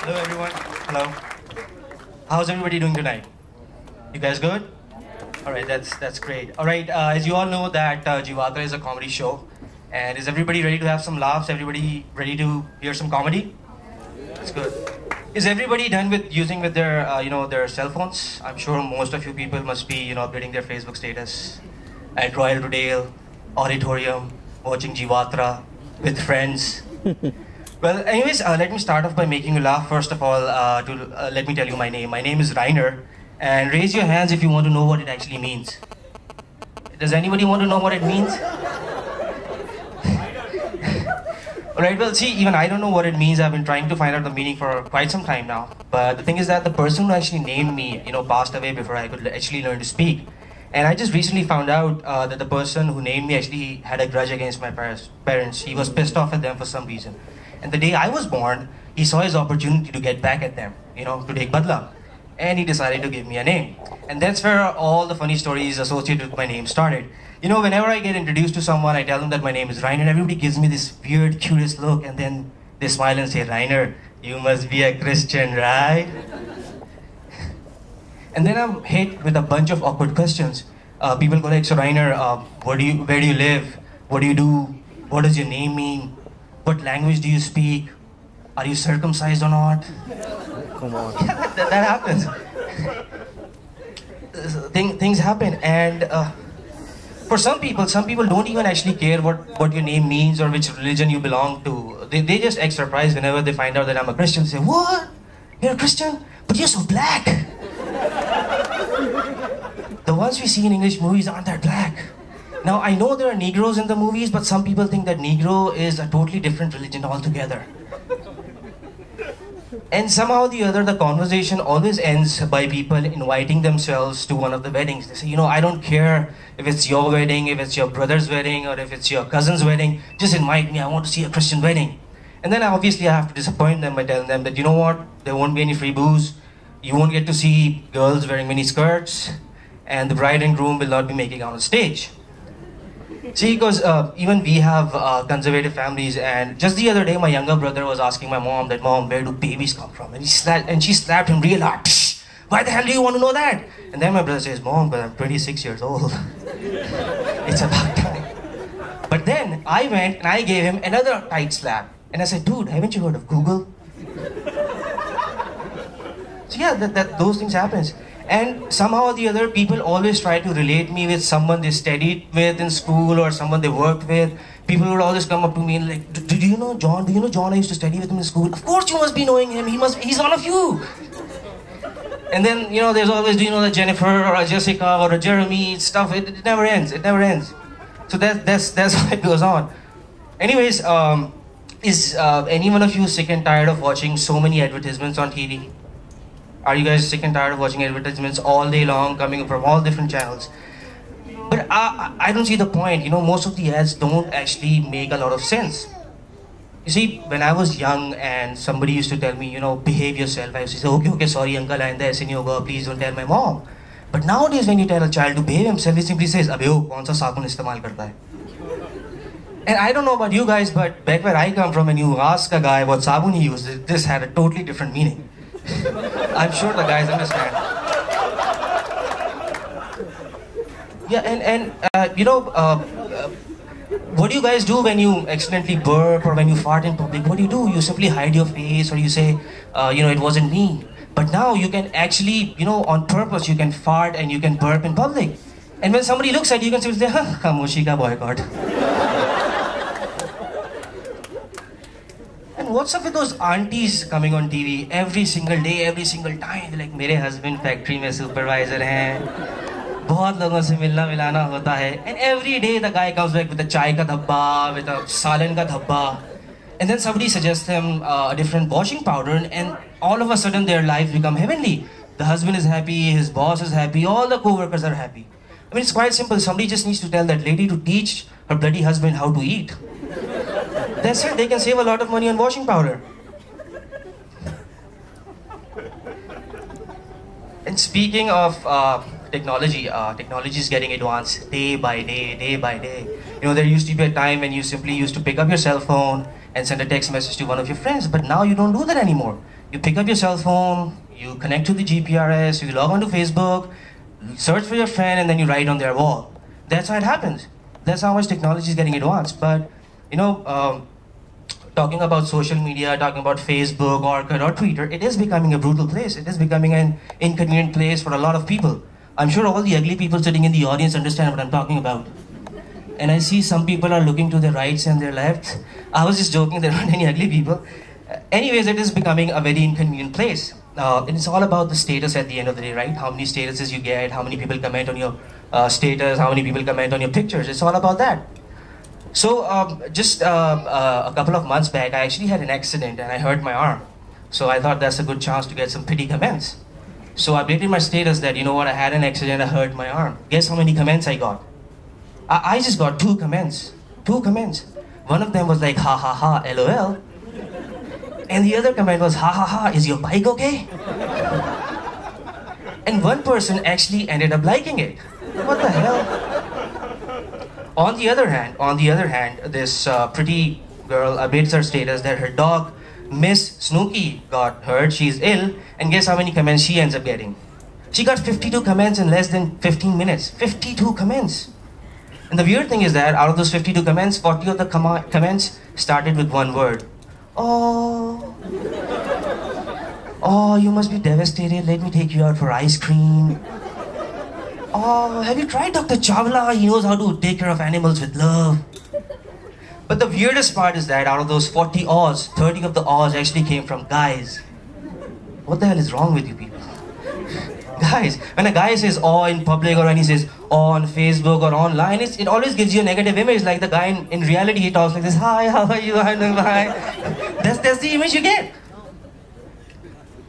Hello everyone. Hello. How's everybody doing tonight? You guys good? All right, that's great. All right, as you all know that Jivatra is a comedy show, and is everybody ready to have some laughs? Everybody ready to hear some comedy? That's good. Is everybody done with using with their their cell phones? I'm sure most of you people must be updating their Facebook status at Royal Rodale Auditorium, watching Jivatra with friends. Well, anyways, let me start off by making you laugh. First of all, let me tell you my name. My name is Ryner, and raise your hands if you want to know what it actually means. Does anybody want to know what it means? Alright, well, see, even I don't know what it means. I've been trying to find out the meaning for quite some time now. But the thing is that the person who actually named me, passed away before I could actually learn to speak. And I just recently found out that the person who named me actually had a grudge against my parents. He was pissed off at them for some reason. And the day I was born, he saw his opportunity to get back at them, to take badla. And he decided to give me a name. And that's where all the funny stories associated with my name started. Whenever I get introduced to someone, I tell them that my name is Ryner, and everybody gives me this weird, curious look, and then they smile and say, Ryner, you must be a Christian, right? And then I'm hit with a bunch of awkward questions. People go like, so Ryner, where do you live? What do you do? What does your name mean? What language do you speak? Are you circumcised or not? Come on. Yeah, that happens. Things happen, and for some people don't even actually care what your name means or which religion you belong to. They just act surprised whenever they find out that I'm a Christian. They say, what? You're a Christian? But you're so black. The ones we see in English movies aren't that black. Now, I know there are Negroes in the movies, but some people think that Negro is a totally different religion altogether. And somehow or the other, the conversation always ends by people inviting themselves to one of the weddings. They say, I don't care if it's your wedding, if it's your brother's wedding, or if it's your cousin's wedding, just invite me, I want to see a Christian wedding. And then obviously I have to disappoint them by telling them that, you know what, there won't be any free booze, you won't get to see girls wearing mini skirts, and the bride and groom will not be making out on stage. See, because even we have conservative families, and just the other day my younger brother was asking my mom that, Mom, where do babies come from? And she slapped him real hard. Psh, why the hell do you want to know that? And then my brother says, Mom, but I'm 26 years old. It's about time. But then I went and I gave him another tight slap. And I said, dude, haven't you heard of Google? So yeah, those things happen. And somehow or the other, people always try to relate me with someone they studied with in school or someone they worked with. People would always come up to me and like, do you know John? Do you know John? I used to study with him in school. Of course you must be knowing him. He's one of you. And then, there's always, do you know that Jennifer or a Jessica or a Jeremy stuff? It never ends. It never ends. So that's how it goes on. Anyways, is any one of you sick and tired of watching so many advertisements on TV? Are you guys sick and tired of watching advertisements all day long coming from all different channels? But I don't see the point. Most of the ads don't actually make a lot of sense. You see, when I was young and somebody used to tell me, behave yourself, I used to say, okay, sorry uncle, ainde aise nahi hoga, please don't tell my mom. But nowadays when you tell a child to behave himself, he simply says, abhe wo kaun sa sabun istemal karta hai? And I don't know about you guys, but back where I come from, when you ask a guy what sabun he uses, this had a totally different meaning. I'm sure the guys understand. Yeah, and what do you guys do when you accidentally burp or when you fart in public? What do? You simply hide your face, or you say, it wasn't me. But now you can actually, on purpose, you can fart and you can burp in public. And when somebody looks at you, you can simply say, khamoshi ka boycott. And what's up with those aunties coming on TV every single day, every single time? They're like, मेरे husband factory में supervisor हैं, बहुत लोगों से मिलना मिलाना होता है. And every day the guy comes back with a chai का धब्बा, with a सालन का धब्बा. And then somebody suggests them a different washing powder, and all of a sudden their lives become heavenly. The husband is happy, his boss is happy, all the co-workers are happy. I mean, it's quite simple. Somebody just needs to tell that lady to teach her bloody husband how to eat. That's it. They can save a lot of money on washing powder. And speaking of technology, technology is getting advanced day by day, day by day. There used to be a time when you simply used to pick up your cell phone and send a text message to one of your friends, but now you don't do that anymore. You pick up your cell phone, you connect to the GPRS, you log onto Facebook, search for your friend, and then you write on their wall. That's how it happens. That's how much technology is getting advanced. But, you know, talking about social media, talking about Facebook, Orkut, or Twitter, it is becoming a brutal place. It is becoming an inconvenient place for a lot of people. I'm sure all the ugly people sitting in the audience understand what I'm talking about. And I see some people are looking to their rights and their left. I was just joking, there aren't any ugly people. Anyways, it is becoming a very inconvenient place. It's all about the status at the end of the day, right? How many statuses you get, how many people comment on your status, how many people comment on your pictures. It's all about that. So just a couple of months back, I actually had an accident and I hurt my arm. So I thought that's a good chance to get some pretty comments. So I updated my status that, you know what, I had an accident, I hurt my arm. Guess how many comments I got? I just got 2 comments. 2 comments. One of them was like, ha ha ha, LOL. And the other comment was, ha ha ha, is your bike okay? And one person actually ended up liking it. What the hell? On the other hand, this pretty girl updates her status that her dog, Miss Snooky, got hurt, she's ill, and guess how many comments she ends up getting? She got 52 comments in less than 15 minutes. 52 comments. And the weird thing is that out of those 52 comments, 40 of the comments started with one word. Oh. Oh, you must be devastated. Let me take you out for ice cream. Oh, have you tried Dr. Chawla? He knows how to take care of animals with love. But the weirdest part is that out of those 40 awes, 30 of the awes actually came from guys. What the hell is wrong with you people? Guys, when a guy says awe in public or when he says awe on Facebook or online, it always gives you a negative image. Like the guy in reality, he talks like this, hi, how are you? I'm doing fine. That's the image you get.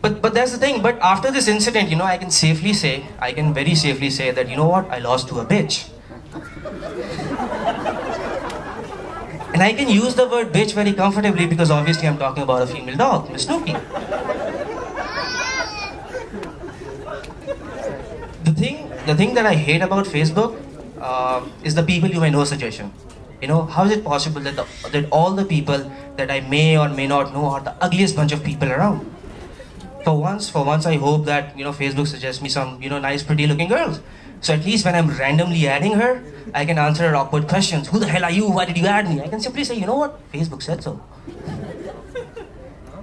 But that's the thing. But after this incident, you know, I can very safely say that, you know what, I lost to a bitch. And I can use the word bitch very comfortably because obviously I'm talking about a female dog, Miss Snooky. The thing that I hate about Facebook is the people you may know suggestion. You know, how is it possible that all the people that I may or may not know are the ugliest bunch of people around? For once I hope that, you know, Facebook suggests me some, you know, nice pretty looking girls. So at least when I'm randomly adding her, I can answer her awkward questions. Who the hell are you? Why did you add me? I can simply say, you know what? Facebook said so.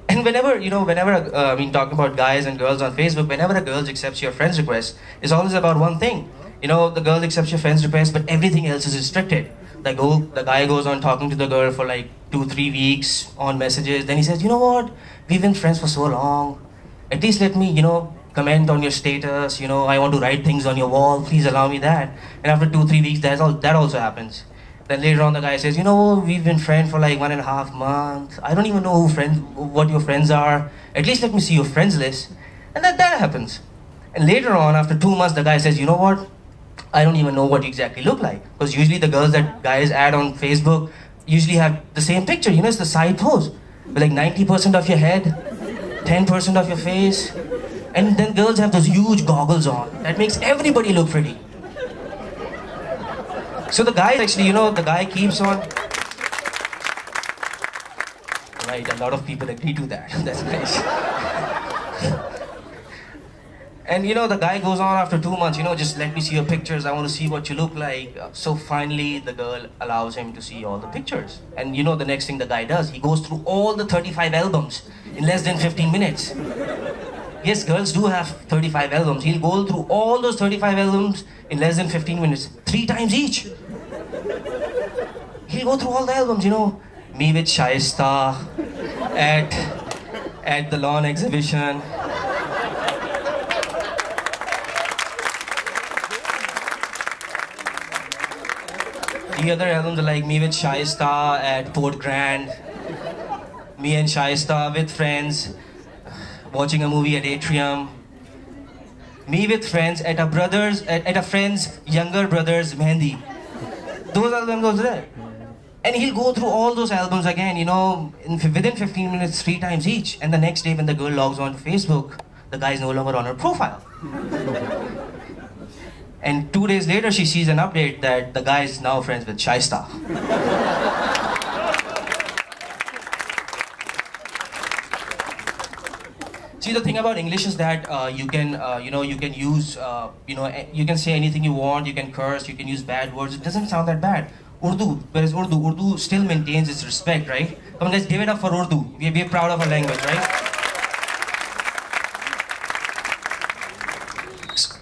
And whenever, talking about guys and girls on Facebook, whenever a girl accepts your friend's request, it's always about one thing. You know, the girl accepts your friend's request, but everything else is restricted. The guy goes on talking to the girl for like 2-3 weeks on messages. Then he says, you know what? We've been friends for so long. At least let me, you know, comment on your status. You know, I want to write things on your wall. Please allow me that. And after 2-3 weeks, that also happens. Then later on the guy says, you know, we've been friends for like 1.5 months. I don't even know what your friends are. At least let me see your friends list. And that happens. And later on, after 2 months, the guy says, you know what? I don't even know what you exactly look like. Because usually the girls that guys add on Facebook usually have the same picture. You know, it's the side pose. With like 90% of your head, 10% of your face. And then girls have those huge goggles on. That makes everybody look pretty. So the guy actually, you know, the guy keeps on... Right, a lot of people agree to that. That's nice. And you know, the guy goes on after 2 months, you know, just let me see your pictures, I want to see what you look like. So finally, the girl allows him to see all the pictures. And you know, the next thing the guy does, he goes through all the 35 albums in less than 15 minutes. Yes, girls do have 35 albums. He'll go through all those 35 albums in less than 15 minutes, 3 times each. He'll go through all the albums, you know. Me with Shaista at the lawn exhibition. The other albums are like me with Shaista at Port Grand, me and Shaista with friends, watching a movie at Atrium, me with friends at a friend's younger brother's Mehndi. Those albums also there. And he'll go through all those albums again, you know, within 15 minutes, 3 times each. And the next day when the girl logs on to Facebook, the guy's no longer on her profile. And 2 days later, she sees an update that the guy is now friends with Shaista. See, the thing about English is that you can, you can use, you can say anything you want, you can curse, you can use bad words. It doesn't sound that bad. Whereas Urdu still maintains its respect, right? Come on, guys, give it up for Urdu. We're proud of our language, right?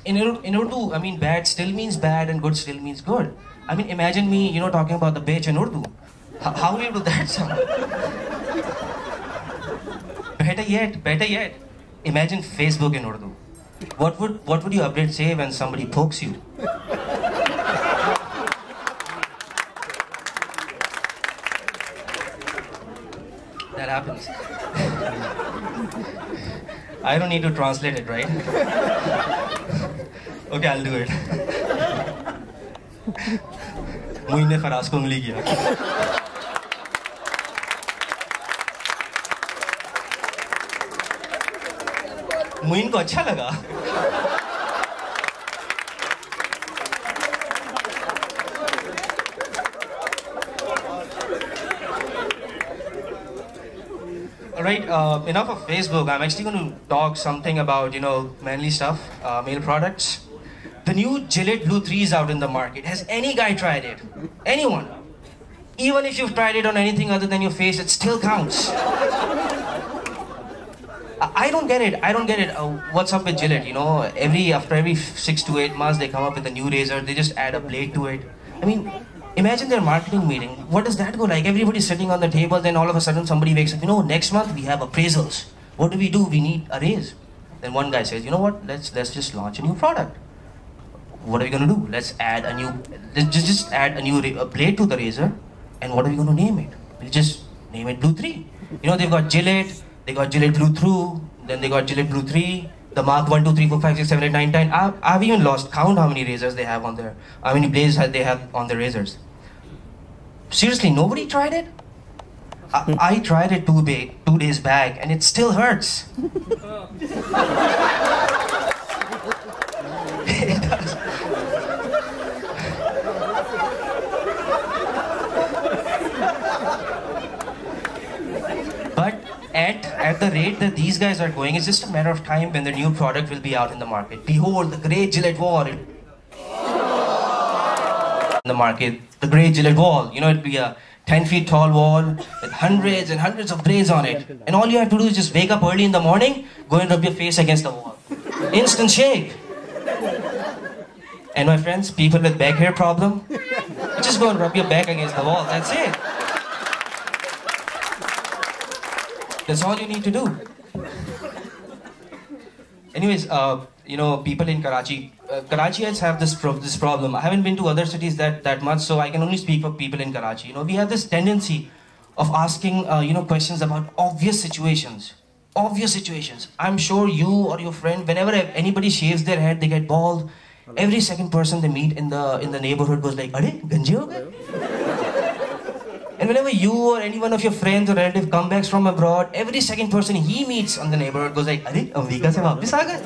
In Urdu, I mean, bad still means bad and good still means good. I mean, imagine me, talking about the bitch in Urdu. How will you do that sound? Better yet, imagine Facebook in Urdu. What would your update say when somebody pokes you? That happens. I don't need to translate it, right? Okay, I'll do it. Muin ने फराज को उंगली किया. मुइन को अच्छा लगा. Alright, enough of Facebook. I'm actually going to talk something about, manly stuff, male products. The new Gillette Blue 3 is out in the market. Has any guy tried it? Anyone? Even if you've tried it on anything other than your face, it still counts. I don't get it. What's up with Gillette? After every 6 to 8 months, they come up with a new razor. They just add a blade to it. I mean, imagine their marketing meeting. What does that go like? Everybody's sitting on the table, then all of a sudden somebody wakes up. Next month we have appraisals. What do? We need a raise. Then one guy says, you know what? Let's just launch a new product. What are we gonna do? Let's add a new. Let's add a new blade to the razor. And what are we gonna name it? We'll just name it Blue 3. They've got Gillette. They got Gillette Blue 2, then they got Gillette Blue 3, the Mark 1, 2, 3, 4, 5, 6, 7, 8, 9, 10. I've even lost count how many razors they have on their, how many blades they have on their razors. Seriously, nobody tried it? I tried it 2 days back and it still hurts. It does. But at the rate that these guys are going, it's just a matter of time when the new product will be out in the market. Behold, the great Gillette wall. In the market, the great Gillette wall. It'll be a 10 feet tall wall with hundreds and hundreds of blades on it. And all you have to do is just wake up early in the morning, go and rub your face against the wall. Instant shake. And my friends, people with back hair problem, just go and rub your back against the wall. That's it. That's all you need to do. Anyways, people in Karachi, Karachians have this problem. I haven't been to other cities that much, so I can only speak for people in Karachi. We have this tendency of asking, questions about obvious situations. Obvious situations. I'm sure you or your friend, whenever anybody shaves their head, they get bald. Every second person they meet in the neighborhood goes like, "Arey, ganji ho gaye?" And whenever you or any one of your friends or relatives come back from abroad, every second person he meets on the neighborhood goes like, "Arey, America se वापस आ गए?"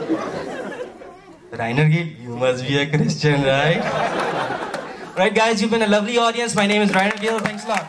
RynerGill, you must be a Christian, right? Right, guys, you've been a lovely audience. My name is RynerGill. Thanks a lot.